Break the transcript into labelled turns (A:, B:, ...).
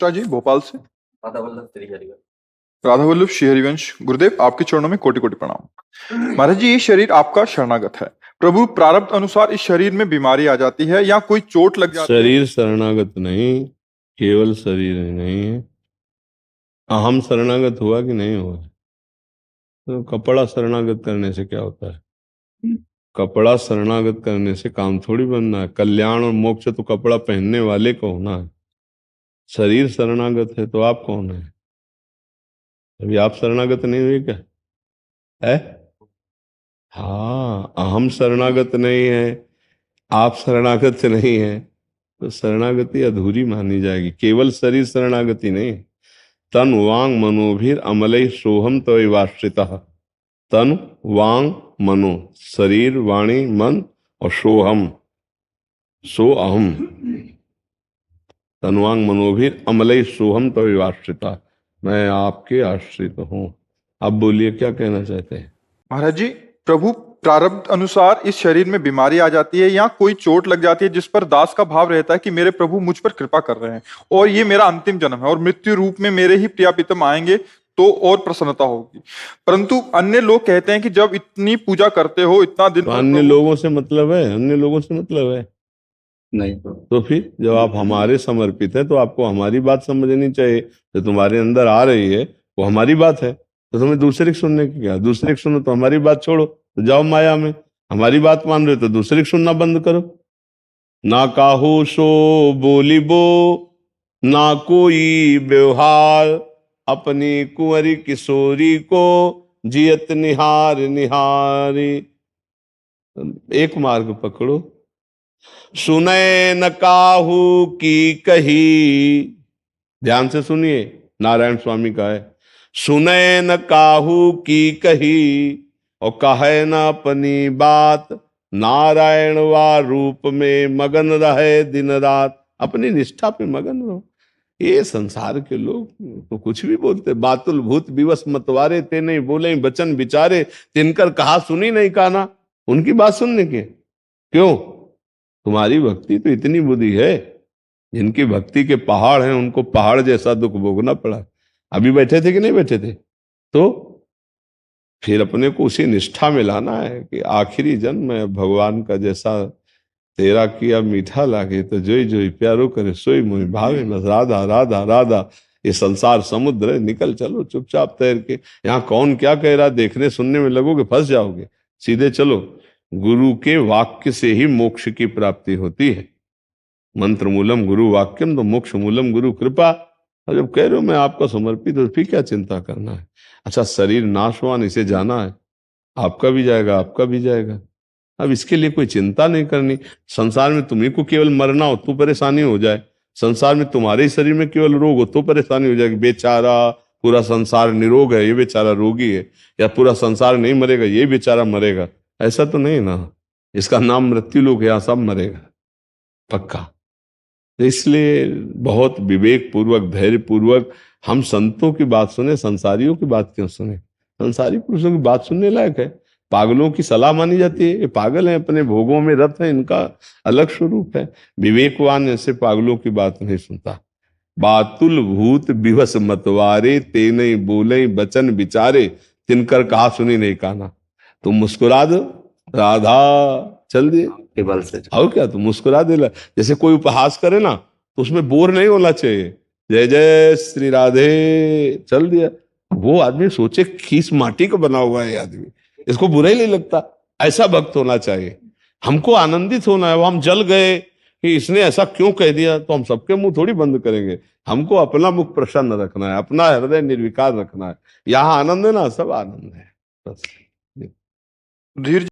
A: शाह जी भोपाल से।
B: राधा वल्लभ श्री हरिवंश।
A: राधा वल्लभ श्री हरिवंश। गुरुदेव आपके चरणों में कोटि कोटि प्रणाम। महाराज जी, ये शरीर आपका शरणागत है। प्रभु, प्रारब्ध अनुसार इस शरीर में बीमारी आ जाती है या कोई चोट लग जाती है?
C: शरीर शरणागत नहीं, केवल शरीर नहीं है। अहम शरणागत हुआ कि नहीं हुआ? तो कपड़ा शरणागत करने से क्या होता है? कपड़ा शरणागत करने से काम थोड़ी बनना है। कल्याण और मोक्ष तो कपड़ा पहनने वाले को होना है। शरीर शरणागत है तो आप कौन है? अभी आप शरणागत नहीं हुए क्या है? हाँ, अहम शरणागत नहीं है, आप शरणागत नहीं है, तो शरणागति अधूरी मानी जाएगी। केवल शरीर शरणागति नहीं, तन वांग मनोभिर अमलय सोहम तवैवाश्रितः। तन वांग मनो, शरीर वाणी मन और सोहम, सो अहम। तनवांग मनोभिर अमलय सोहम तवैवाश्रितः, मैं आपके आश्रित हूँ। अब बोलिए क्या कहना चाहते हैं?
A: महाराज जी, प्रभु, प्रारब्ध अनुसार इस शरीर में बीमारी आ जाती है या कोई चोट लग जाती है जिस पर दास का भाव रहता है कि मेरे प्रभु मुझ पर कृपा कर रहे हैं और ये मेरा अंतिम जन्म है और मृत्यु रूप में मेरे ही प्रियापितम आएंगे तो और प्रसन्नता होगी। परंतु अन्य लोग कहते हैं कि जब इतनी पूजा करते हो, इतना दिन
C: तो अन्य लोगों से मतलब है? अन्य लोगों से मतलब है
B: नहीं
C: तो फिर जब आप हमारे समर्पित हैं तो आपको हमारी बात समझनी चाहिए। जो तुम्हारे अंदर आ रही है वो हमारी बात है, तो तुम्हें दूसरे की सुनने की क्या? दूसरे की सुनो तो हमारी बात छोड़ो, तो जाओ माया में। हमारी बात मान रहे हो तो दूसरे की सुनना बंद करो। ना काहू सो बोली बो, ना कोई व्यवहार, अपनी कुंवरी किशोरी को जियत निहार निहारी। एक मार्ग पकड़ो, सुने न काहू की कही। ध्यान से सुनिए, नारायण स्वामी का है। सुने न काहू की कही और कहे न अपनी बात, नारायण वा रूप में मगन रहे दिन रात। अपनी निष्ठा पे मगन रहो। ये संसार के लोग तो कुछ भी बोलते। बातुल भूत विवश मतवारे, ते नहीं बोले बचन विचारे, तिनकर कहा सुनी नहीं काना। उनकी बात सुनने के क्यों? तुम्हारी भक्ति तो इतनी बुद्धि है, जिनकी भक्ति के पहाड़ हैं उनको पहाड़ जैसा दुख भोगना पड़ा। अभी बैठे थे कि नहीं बैठे थे? तो फिर अपने को उसी निष्ठा में लाना है कि आखिरी जन्म में भगवान का जैसा तेरा किया मीठा लागे, तो जोई जोई प्यारो करे सोई मोहि भावे। बस राधा राधा राधा। ये संसार समुद्र है, निकल चलो चुपचाप तैर के। यहाँ कौन क्या कह रहा देखने सुनने में लगोगे फंस जाओगे। सीधे चलो, गुरु के वाक्य से ही मोक्ष की प्राप्ति होती है। मंत्र मूलम गुरु वाक्यम तो मोक्ष मूलम गुरु कृपा। और जब कह रहे हो मैं आपका समर्पित हूं, फिर क्या चिंता करना है? अच्छा, शरीर नाशवान, इसे जाना है, आपका भी जाएगा आपका भी जाएगा। अब इसके लिए कोई चिंता नहीं करनी। संसार में तुम्ही को केवल मरना हो तो परेशानी हो जाए, संसार में तुम्हारे ही शरीर में केवल रोग हो तो परेशानी हो जाएगी। बेचारा पूरा संसार निरोग है, ये बेचारा रोगी है, या पूरा संसार नहीं मरेगा, ये बेचारा मरेगा, ऐसा तो नहीं ना। इसका नाम मृत्यु लोक, यहाँ सब मरेगा पक्का। तो इसलिए बहुत विवेक पूर्वक धैर्य पूर्वक हम संतों की बात सुने, संसारियों की बात क्यों सुने? संसारी पुरुषों की बात सुनने लायक है। पागलों की सलाह मानी जाती है, ये पागल हैं, अपने भोगों में रत है, इनका अलग स्वरूप है। विवेकवान ऐसे पागलों की बात नहीं सुनता। बातुल भूत विवश मतवारे, ते नहीं बोले बचन विचारे, तिनकर कहा सुनी नहीं काना। तुम मुस्कुरा दो, राधा चल दिए
B: के बल से।
C: और क्या, तुम मुस्कुरा दे। जैसे कोई उपहास करे ना तो उसमें बोर नहीं होना चाहिए। जय जय श्री राधे चल दिया, वो आदमी सोचे खीस माटी का बना हुआ है आदमी, इसको बुरा ही नहीं लगता। ऐसा भक्त होना चाहिए। हमको आनंदित होना है। वो हम जल गए कि इसने ऐसा क्यों कह दिया, तो हम सबके मुंह थोड़ी बंद करेंगे। हमको अपना मुख प्रसन्न रखना है, अपना हृदय निर्विकार रखना है। यहाँ आनंद है ना, सब आनंद है बस।
A: धीर